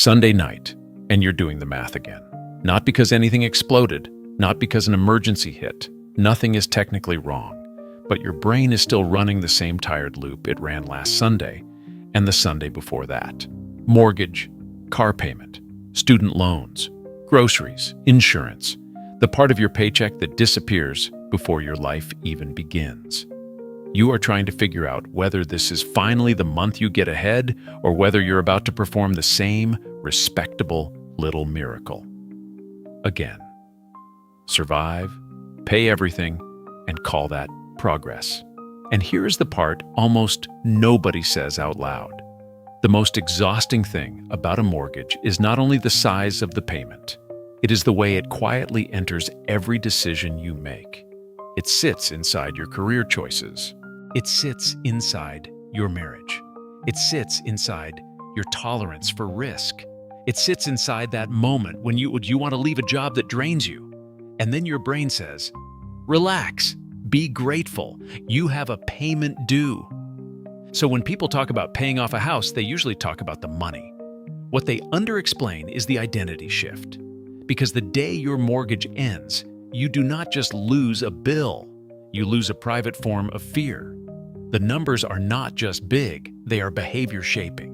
Sunday night, and you're doing the math again. Not because anything exploded, not because an emergency hit. Nothing is technically wrong, but your brain is still running the same tired loop it ran last Sunday and the Sunday before that. Mortgage, car payment, student loans, groceries, insurance, the part of your paycheck that disappears before your life even begins. You are trying to figure out whether this is finally the month you get ahead or whether you're about to perform the same respectable little miracle. Again. Survive, pay everything, and call that progress. And here's the part almost nobody says out loud. The most exhausting thing about a mortgage is not only the size of the payment, it is the way it quietly enters every decision you make. It sits inside your career choices. It sits inside your marriage. It sits inside your tolerance for risk. It sits inside that moment when you want to leave a job that drains you. And then your brain says, relax, be grateful, you have a payment due. So when people talk about paying off a house, they usually talk about the money. What they underexplain is the identity shift. Because the day your mortgage ends, you do not just lose a bill, you lose a private form of fear. The numbers are not just big, they are behavior shaping.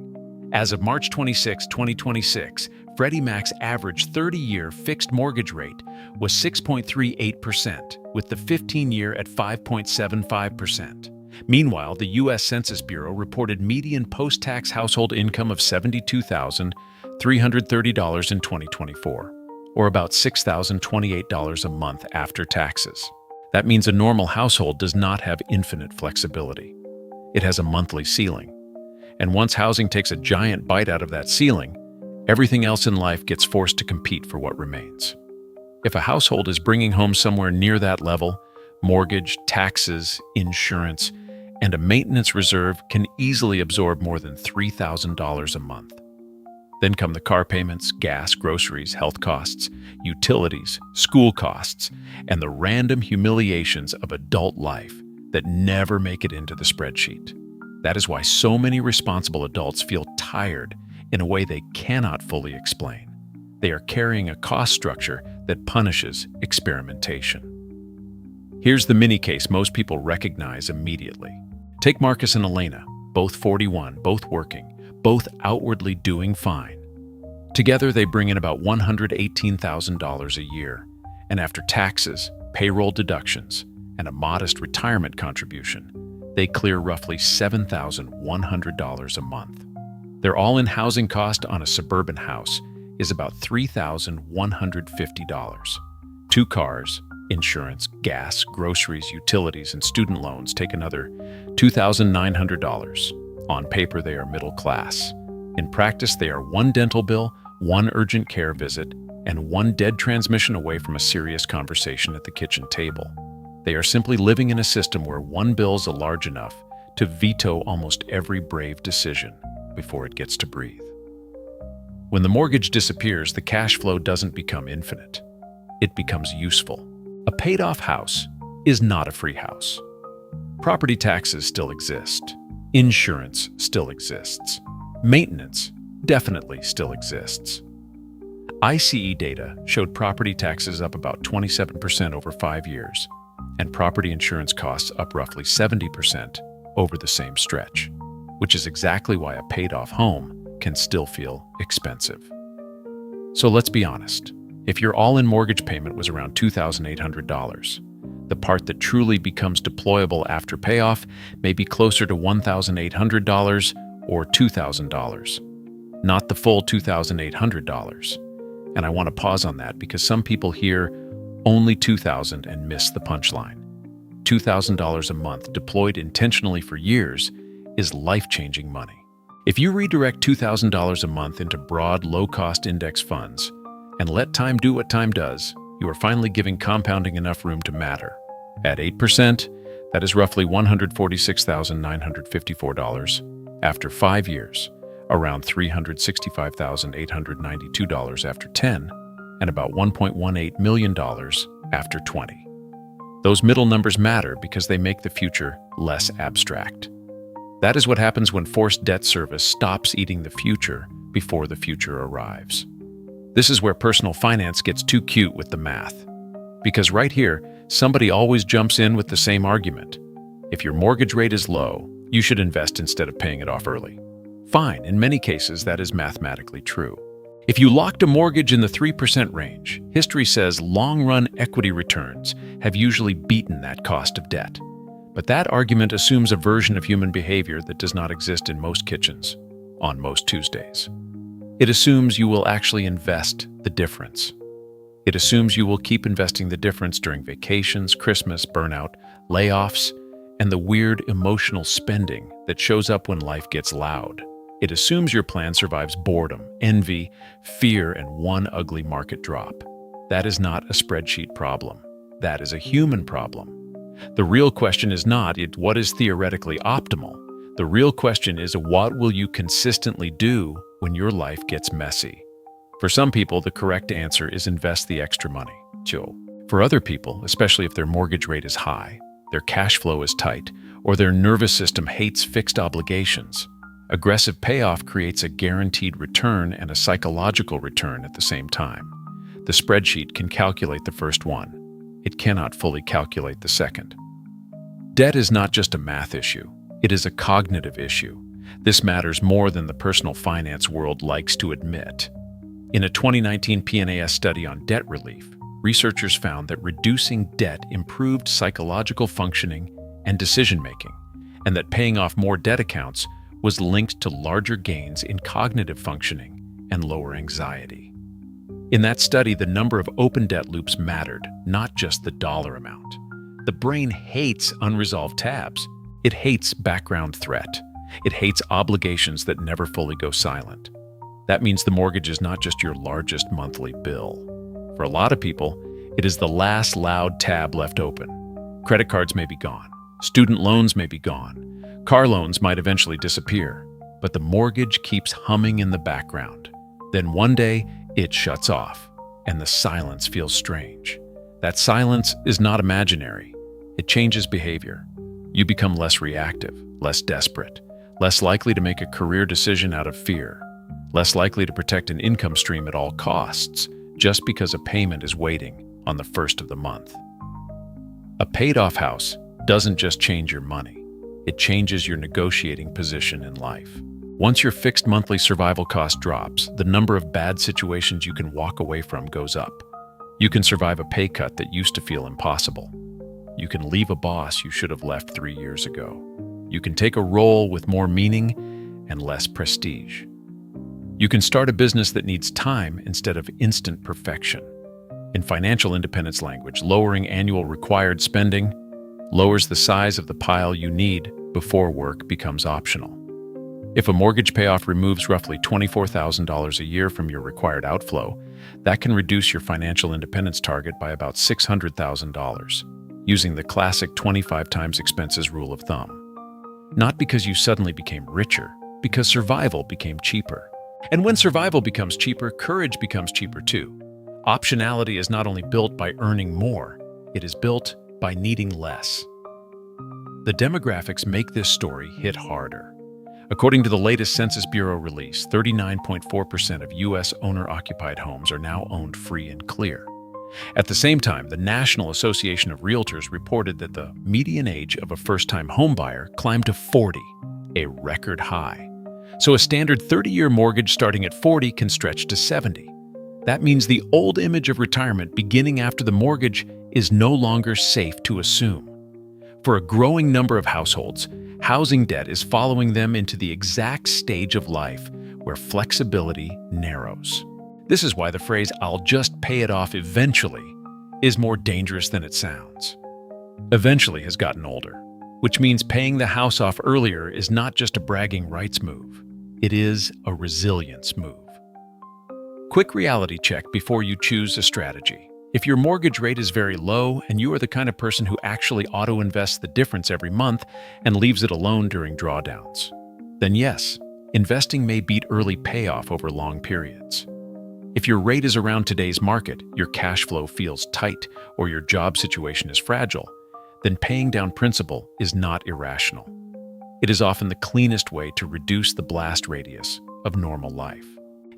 As of March 26, 2026, Freddie Mac's average 30-year fixed mortgage rate was 6.38%, with the 15-year at 5.75%. Meanwhile, the U.S. Census Bureau reported median post-tax household income of $72,330 in 2024, or about $6,028 a month after taxes. That means a normal household does not have infinite flexibility. It has a monthly ceiling. And once housing takes a giant bite out of that ceiling, everything else in life gets forced to compete for what remains. If a household is bringing home somewhere near that level, mortgage, taxes, insurance, and a maintenance reserve can easily absorb more than $3,000 a month. Then come the car payments, gas, groceries, health costs, utilities, school costs, and the random humiliations of adult life that never make it into the spreadsheet. That is why so many responsible adults feel tired in a way they cannot fully explain. They are carrying a cost structure that punishes experimentation. Here's the mini case most people recognize immediately. Take Marcus and Elena, both 41, both working, both outwardly doing fine. Together, they bring in about $118,000 a year, and after taxes, payroll deductions, and a modest retirement contribution, they clear roughly $7,100 a month. Their all-in housing cost on a suburban house is about $3,150. 2 cars, insurance, gas, groceries, utilities, and student loans take another $2,900. On paper, they are middle class. In practice, they are 1 dental bill, 1 urgent care visit, and 1 dead transmission away from a serious conversation at the kitchen table. They are simply living in a system where 1 bill's large enough to veto almost every brave decision before it gets to breathe. When the mortgage disappears, the cash flow doesn't become infinite. It becomes useful. A paid-off house is not a free house. Property taxes still exist. Insurance still exists. Maintenance definitely still exists. ICE data showed property taxes up about 27% over 5 years, and property insurance costs up roughly 70% over the same stretch, which is exactly why a paid-off home can still feel expensive. So let's be honest. If your all-in mortgage payment was around $2,800, the part that truly becomes deployable after payoff may be closer to $1,800 or $2,000, not the full $2,800. And I want to pause on that because some people hear only $2,000 and miss the punchline. $2,000 a month deployed intentionally for years is life-changing money. If you redirect $2,000 a month into broad, low-cost index funds and let time do what time does, you are finally giving compounding enough room to matter. At 8%, that is roughly $146,954. After 5 years, around $365,892 after 10, and about $1.18 million after 20. Those middle numbers matter because they make the future less abstract. That is what happens when forced debt service stops eating the future before the future arrives. This is where personal finance gets too cute with the math. Because right here, somebody always jumps in with the same argument. If your mortgage rate is low, you should invest instead of paying it off early. Fine, in many cases that is mathematically true. If you locked a mortgage in the 3% range, history says long-run equity returns have usually beaten that cost of debt. But that argument assumes a version of human behavior that does not exist in most kitchens on most Tuesdays. It assumes you will actually invest the difference. It assumes you will keep investing the difference during vacations, Christmas, burnout, layoffs, and the weird emotional spending that shows up when life gets loud. It assumes your plan survives boredom, envy, fear, and one ugly market drop. That is not a spreadsheet problem. That is a human problem. The real question is not what is theoretically optimal. The real question is what will you consistently do when your life gets messy? For some people, the correct answer is invest the extra money. For other people, especially if their mortgage rate is high, their cash flow is tight, or their nervous system hates fixed obligations, aggressive payoff creates a guaranteed return and a psychological return at the same time. The spreadsheet can calculate the first one. It cannot fully calculate the second. Debt is not just a math issue. It is a cognitive issue. This matters more than the personal finance world likes to admit. In a 2019 PNAS study on debt relief, researchers found that reducing debt improved psychological functioning and decision-making, and that paying off more debt accounts was linked to larger gains in cognitive functioning and lower anxiety. In that study, the number of open debt loops mattered, not just the dollar amount. The brain hates unresolved tabs. It hates background threat. It hates obligations that never fully go silent. That means the mortgage is not just your largest monthly bill. For a lot of people, it is the last loud tab left open. Credit cards may be gone. Student loans may be gone. Car loans might eventually disappear, but the mortgage keeps humming in the background. Then one day, it shuts off, and the silence feels strange. That silence is not imaginary. It changes behavior. You become less reactive, less desperate, less likely to make a career decision out of fear, less likely to protect an income stream at all costs, just because a payment is waiting on the first of the month. A paid-off house doesn't just change your money. It changes your negotiating position in life. Once your fixed monthly survival cost drops, the number of bad situations you can walk away from goes up. You can survive a pay cut that used to feel impossible. You can leave a boss you should have left 3 years ago. You can take a role with more meaning and less prestige. You can start a business that needs time instead of instant perfection. In financial independence language, lowering annual required spending lowers the size of the pile you need before work becomes optional. If a mortgage payoff removes roughly $24,000 a year from your required outflow, that can reduce your financial independence target by about $600,000, using the classic 25 times expenses rule of thumb. Not because you suddenly became richer, because survival became cheaper. And when survival becomes cheaper, courage becomes cheaper too. Optionality is not only built by earning more, it is built by needing less. The demographics make this story hit harder. According to the latest Census Bureau release, 39.4% of U.S. owner-occupied homes are now owned free and clear. At the same time, the National Association of Realtors reported that the median age of a first-time homebuyer climbed to 40, a record high. So a standard 30-year mortgage starting at 40 can stretch to 70. That means the old image of retirement beginning after the mortgage is no longer safe to assume. For a growing number of households, housing debt is following them into the exact stage of life where flexibility narrows. This is why the phrase, "I'll just pay it off eventually," is more dangerous than it sounds. Eventually has gotten older, which means paying the house off earlier is not just a bragging rights move. It is a resilience move. Quick reality check before you choose a strategy. If your mortgage rate is very low and you are the kind of person who actually auto-invests the difference every month and leaves it alone during drawdowns, then yes, investing may beat early payoff over long periods. If your rate is around today's market, your cash flow feels tight, or your job situation is fragile, then paying down principal is not irrational. It is often the cleanest way to reduce the blast radius of normal life.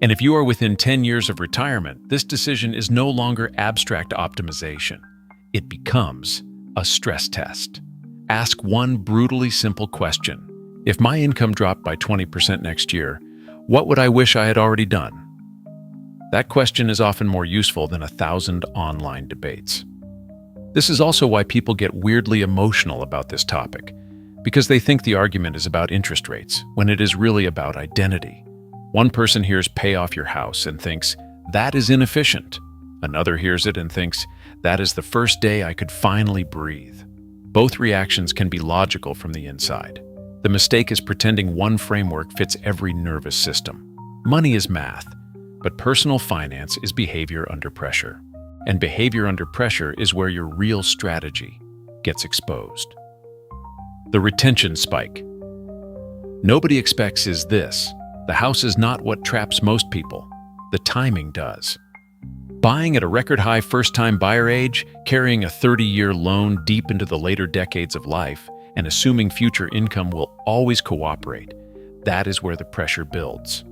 And if you are within 10 years of retirement, this decision is no longer abstract optimization. It becomes a stress test. Ask one brutally simple question. If my income dropped by 20% next year, what would I wish I had already done? That question is often more useful than 1,000 online debates. This is also why people get weirdly emotional about this topic, because they think the argument is about interest rates, when it is really about identity. One person hears pay off your house and thinks, that is inefficient. Another hears it and thinks, that is the first day I could finally breathe. Both reactions can be logical from the inside. The mistake is pretending one framework fits every nervous system. Money is math, but personal finance is behavior under pressure. And behavior under pressure is where your real strategy gets exposed. The retention spike. Nobody expects is this. The house is not what traps most people. The timing does. Buying at a record-high first-time buyer age, carrying a 30-year loan deep into the later decades of life, and assuming future income will always cooperate, that is where the pressure builds.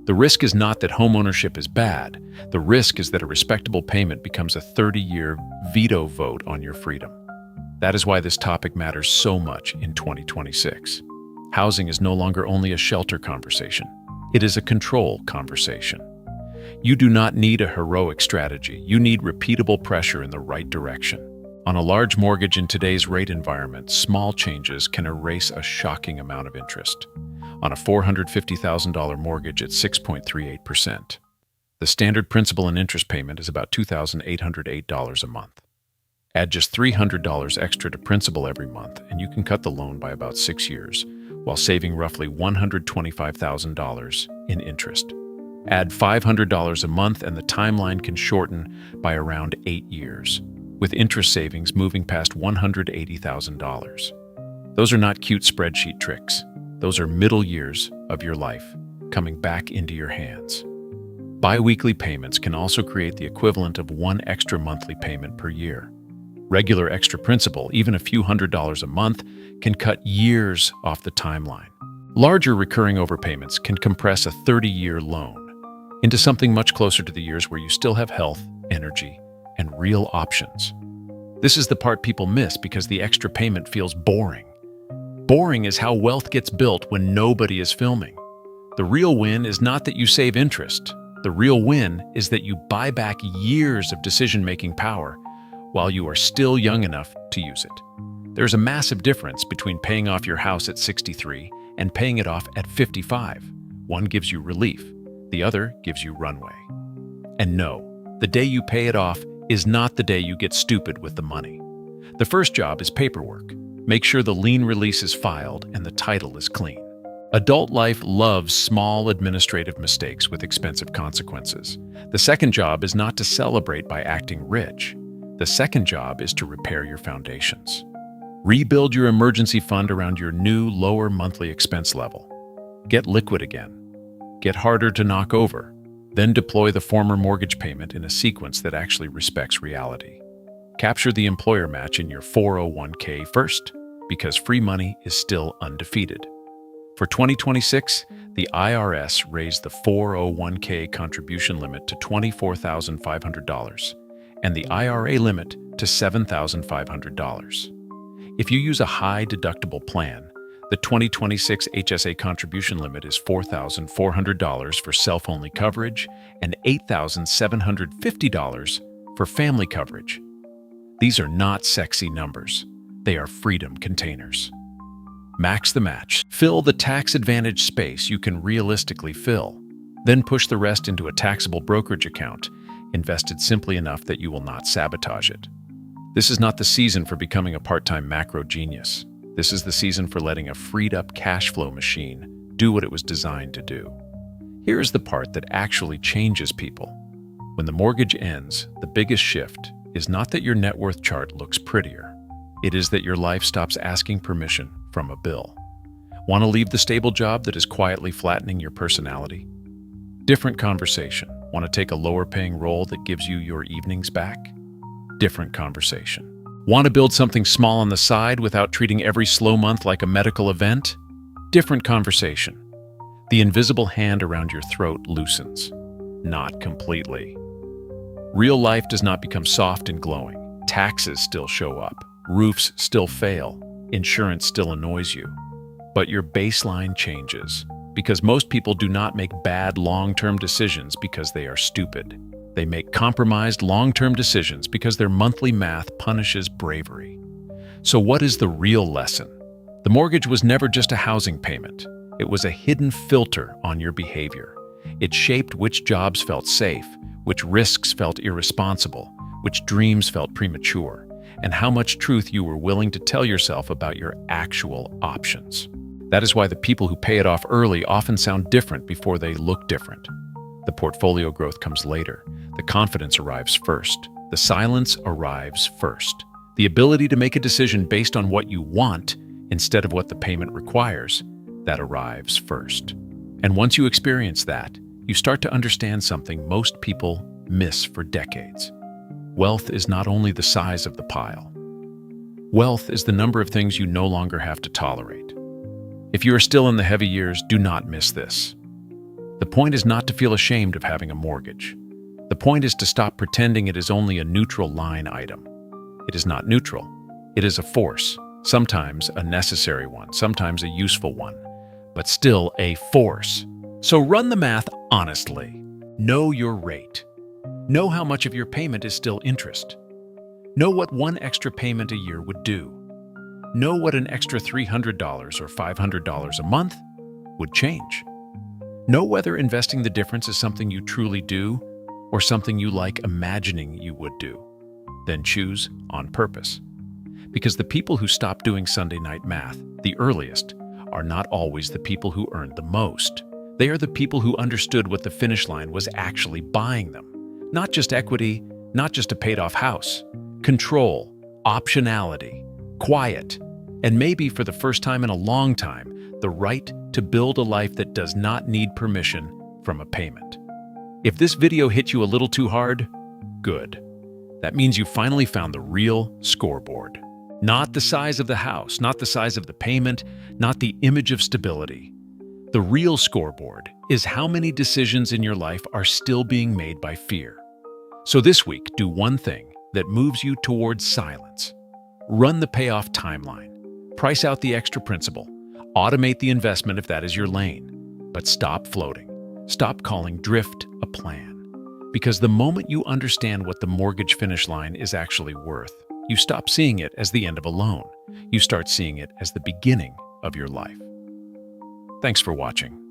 The risk is not that homeownership is bad. The risk is that a respectable payment becomes a 30-year veto vote on your freedom. That is why this topic matters so much in 2026. Housing is no longer only a shelter conversation. It is a control conversation. You do not need a heroic strategy. You need repeatable pressure in the right direction. On a large mortgage in today's rate environment, small changes can erase a shocking amount of interest. On a $450,000 mortgage at 6.38%, the standard principal and interest payment is about $2,808 a month. Add just $300 extra to principal every month, and you can cut the loan by about 6 years, while saving roughly $125,000 in interest. Add $500 a month, and the timeline can shorten by around 8 years, with interest savings moving past $180,000. Those are not cute spreadsheet tricks. Those are middle years of your life coming back into your hands. Bi-weekly payments can also create the equivalent of one extra monthly payment per year. Regular extra principal, even a few $100s a month, can cut years off the timeline. Larger recurring overpayments can compress a 30-year loan into something much closer to the years where you still have health, energy, and real options. This is the part people miss because the extra payment feels boring. Boring is how wealth gets built when nobody is filming. The real win is not that you save interest. The real win is that you buy back years of decision-making power while you are still young enough to use it. There's a massive difference between paying off your house at 63 and paying it off at 55. One gives you relief, the other gives you runway. And no, the day you pay it off is not the day you get stupid with the money. The first job is paperwork. Make sure the lien release is filed and the title is clean. Adult life loves small administrative mistakes with expensive consequences. The second job is not to celebrate by acting rich. The second job is to repair your foundations. Rebuild your emergency fund around your new, lower monthly expense level. Get liquid again. Get harder to knock over. Then deploy the former mortgage payment in a sequence that actually respects reality. Capture the employer match in your 401k first, because free money is still undefeated. For 2026, the IRS raised the 401k contribution limit to $24,500 and the IRA limit to $7,500. If you use a high-deductible plan, the 2026 HSA contribution limit is $4,400 for self-only coverage and $8,750 for family coverage. These are not sexy numbers. They are freedom containers. Max the match. Fill the tax-advantaged space you can realistically fill. Then push the rest into a taxable brokerage account, invested simply enough that you will not sabotage it. This is not the season for becoming a part-time macro genius. This is the season for letting a freed-up cash flow machine do what it was designed to do. Here is the part that actually changes people. When the mortgage ends, the biggest shift is not that your net worth chart looks prettier. It is that your life stops asking permission from a bill. Want to leave the stable job that is quietly flattening your personality? Different conversation. Want to take a lower-paying role that gives you your evenings back? Different conversation. Want to build something small on the side without treating every slow month like a medical event? Different conversation. The invisible hand around your throat loosens. Not completely. Real life does not become soft and glowing. Taxes still show up. Roofs still fail. Insurance still annoys you. But your baseline changes, because most people do not make bad long-term decisions because they are stupid. They make compromised long-term decisions because their monthly math punishes bravery. So what is the real lesson? The mortgage was never just a housing payment. It was a hidden filter on your behavior. It shaped which jobs felt safe, which risks felt irresponsible, which dreams felt premature, and how much truth you were willing to tell yourself about your actual options. That is why the people who pay it off early often sound different before they look different. The portfolio growth comes later. The confidence arrives first. The silence arrives first. The ability to make a decision based on what you want instead of what the payment requires, that arrives first. And once you experience that, you start to understand something most people miss for decades. Wealth is not only the size of the pile. Wealth is the number of things you no longer have to tolerate. If you are still in the heavy years, do not miss this. The point is not to feel ashamed of having a mortgage. The point is to stop pretending it is only a neutral line item. It is not neutral. It is a force, sometimes a necessary one, sometimes a useful one, but still a force. So run the math honestly. Know your rate. Know how much of your payment is still interest. Know what one extra payment a year would do. Know what an extra $300 or $500 a month would change. Know whether investing the difference is something you truly do or something you like imagining you would do. Then choose on purpose. Because the people who stop doing Sunday night math the earliest are not always the people who earned the most. They are the people who understood what the finish line was actually buying them. Not just equity, not just a paid-off house. Control, optionality, quiet, and maybe for the first time in a long time, the right to build a life that does not need permission from a payment. If this video hit you a little too hard, good. That means you finally found the real scoreboard. Not the size of the house, not the size of the payment, not the image of stability. The real scoreboard is how many decisions in your life are still being made by fear. So this week, do one thing that moves you towards silence. Run the payoff timeline. Price out the extra principal. Automate the investment if that is your lane. But stop floating. Stop calling drift a plan. Because the moment you understand what the mortgage finish line is actually worth, you stop seeing it as the end of a loan. You start seeing it as the beginning of your life. Thanks for watching.